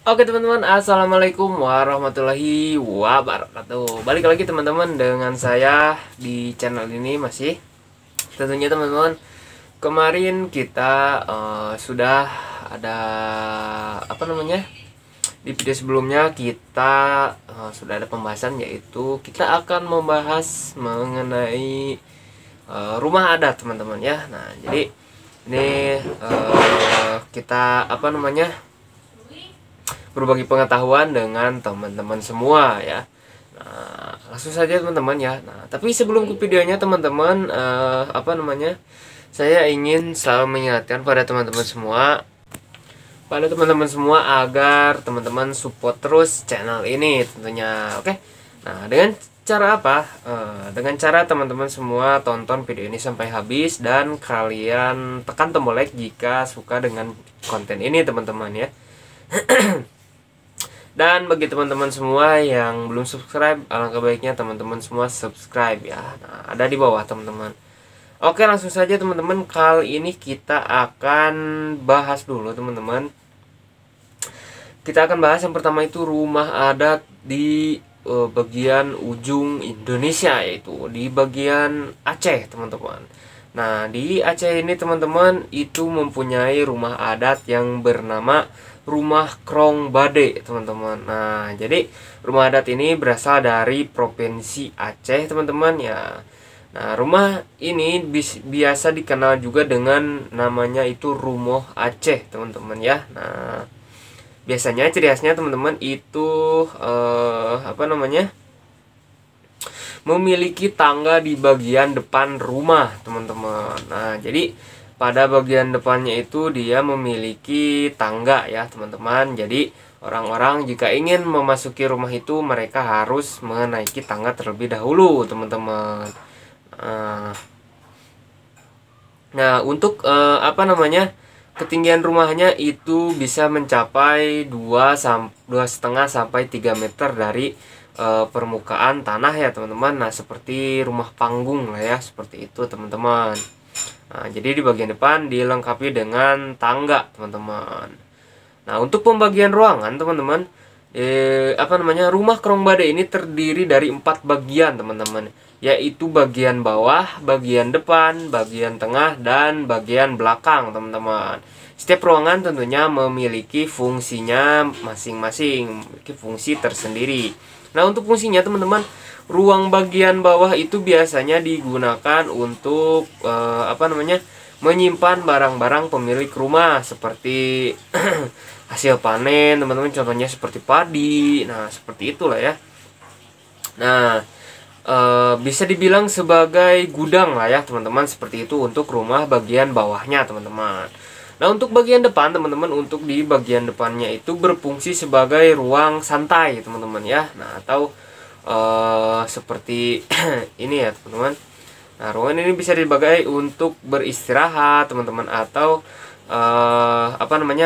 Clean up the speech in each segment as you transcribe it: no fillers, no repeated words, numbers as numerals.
Oke teman-teman, assalamualaikum warahmatullahi wabarakatuh. Balik lagi teman-teman dengan saya di channel ini masih. Tentunya teman-teman, kemarin kita sudah ada di video sebelumnya kita sudah ada pembahasan, yaitu kita akan membahas mengenai rumah adat teman-teman ya. Nah jadi ini kita berbagi pengetahuan dengan teman-teman semua ya. Nah, langsung saja teman-teman ya. Nah, tapi sebelum ke videonya teman-teman, saya ingin selalu mengingatkan pada teman-teman semua agar teman-teman support terus channel ini tentunya. Oke. Nah, dengan cara apa? Dengan cara teman-teman semua tonton video ini sampai habis dan kalian tekan tombol like jika suka dengan konten ini teman-teman ya. Dan bagi teman-teman semua yang belum subscribe, alangkah baiknya teman-teman semua subscribe ya. Nah, ada di bawah teman-teman. Oke, langsung saja teman-teman. Kali ini kita akan bahas dulu teman-teman. Kita akan bahas yang pertama itu rumah adat di bagian ujung Indonesia, yaitu di bagian Aceh teman-teman. Nah, di Aceh ini teman-teman itu mempunyai rumah adat yang bernama Rumah Krong Bade teman-teman. Nah jadi rumah adat ini berasal dari provinsi Aceh teman-teman ya. Nah rumah ini biasa dikenal juga dengan namanya itu Rumoh Aceh teman-teman ya. Nah biasanya ciri khasnya teman-teman itu memiliki tangga di bagian depan rumah teman-teman. Nah jadi pada bagian depannya itu dia memiliki tangga ya teman-teman. Jadi orang-orang jika ingin memasuki rumah itu mereka harus menaiki tangga terlebih dahulu teman-teman. Nah untuk ketinggian rumahnya itu bisa mencapai 2,5 sampai 3 meter dari permukaan tanah ya teman-teman. Nah seperti rumah panggung lah ya, seperti itu teman-teman. Nah, jadi di bagian depan dilengkapi dengan tangga, teman-teman. Nah, untuk pembagian ruangan, teman-teman, rumah Krong Bade ini terdiri dari 4 bagian, teman-teman, yaitu bagian bawah, bagian depan, bagian tengah, dan bagian belakang, teman-teman. Setiap ruangan tentunya memiliki fungsinya masing-masing, memiliki fungsi tersendiri. Nah, untuk fungsinya, teman-teman, ruang bagian bawah itu biasanya digunakan untuk menyimpan barang-barang pemilik rumah seperti hasil panen teman-teman, contohnya seperti padi. Nah seperti itulah ya. Nah bisa dibilang sebagai gudang lah ya teman-teman, seperti itu untuk rumah bagian bawahnya teman-teman. Nah untuk bagian depan teman-teman, untuk di bagian depannya itu berfungsi sebagai ruang santai teman-teman ya. Nah atau seperti ini ya teman-teman. Nah ruangan ini bisa dipakai untuk beristirahat teman-teman, atau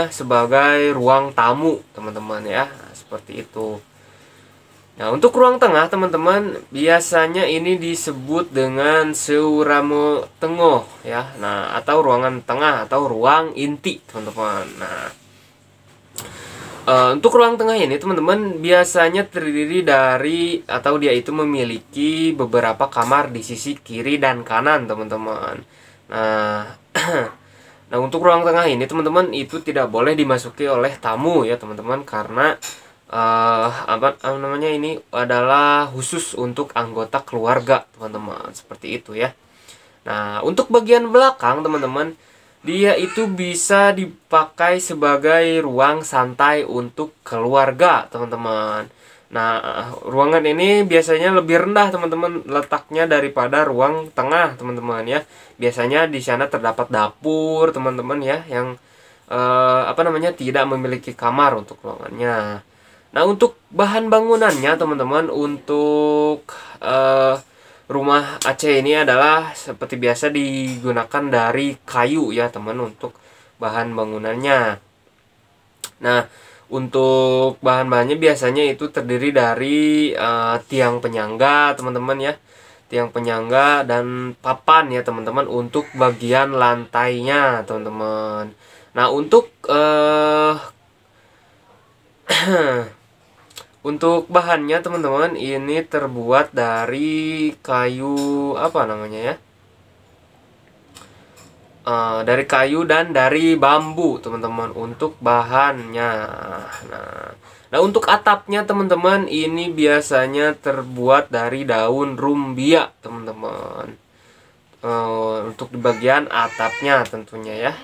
sebagai ruang tamu teman-teman ya. Nah, seperti itu. Nah untuk ruang tengah teman-teman, biasanya ini disebut dengan Seuramo Tengoh ya. Nah atau ruangan tengah atau ruang inti teman-teman. Nah untuk ruang tengah ini teman-teman biasanya terdiri dari, atau dia itu memiliki beberapa kamar di sisi kiri dan kanan teman-teman. Nah nah untuk ruang tengah ini teman-teman itu tidak boleh dimasuki oleh tamu ya teman-teman, karena ini adalah khusus untuk anggota keluarga teman-teman, seperti itu ya. Nah untuk bagian belakang teman-teman, dia itu bisa dipakai sebagai ruang santai untuk keluarga teman-teman. Nah ruangan ini biasanya lebih rendah teman-teman letaknya daripada ruang tengah teman-teman ya. Biasanya di sana terdapat dapur teman-teman ya, yang tidak memiliki kamar untuk ruangannya. Nah untuk bahan bangunannya teman-teman, untuk rumah Aceh ini adalah seperti biasa digunakan dari kayu ya teman untuk bahan bangunannya. Nah untuk bahan-bahannya biasanya itu terdiri dari tiang penyangga teman-teman ya, tiang penyangga dan papan ya teman-teman untuk bagian lantainya teman-teman. Nah untuk Untuk bahannya teman-teman, ini terbuat dari kayu apa namanya ya? Dari kayu dan dari bambu teman-teman untuk bahannya. Nah, untuk atapnya teman-teman, ini biasanya terbuat dari daun rumbia teman-teman. Untuk di bagian atapnya tentunya ya.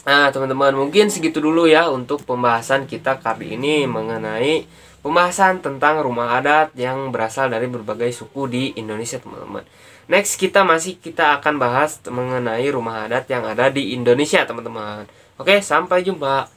Nah, teman-teman, mungkin segitu dulu ya untuk pembahasan kita kali ini mengenai pembahasan tentang rumah adat yang berasal dari berbagai suku di Indonesia, teman-teman. Next, kita akan bahas mengenai rumah adat yang ada di Indonesia, teman-teman. Oke, sampai jumpa.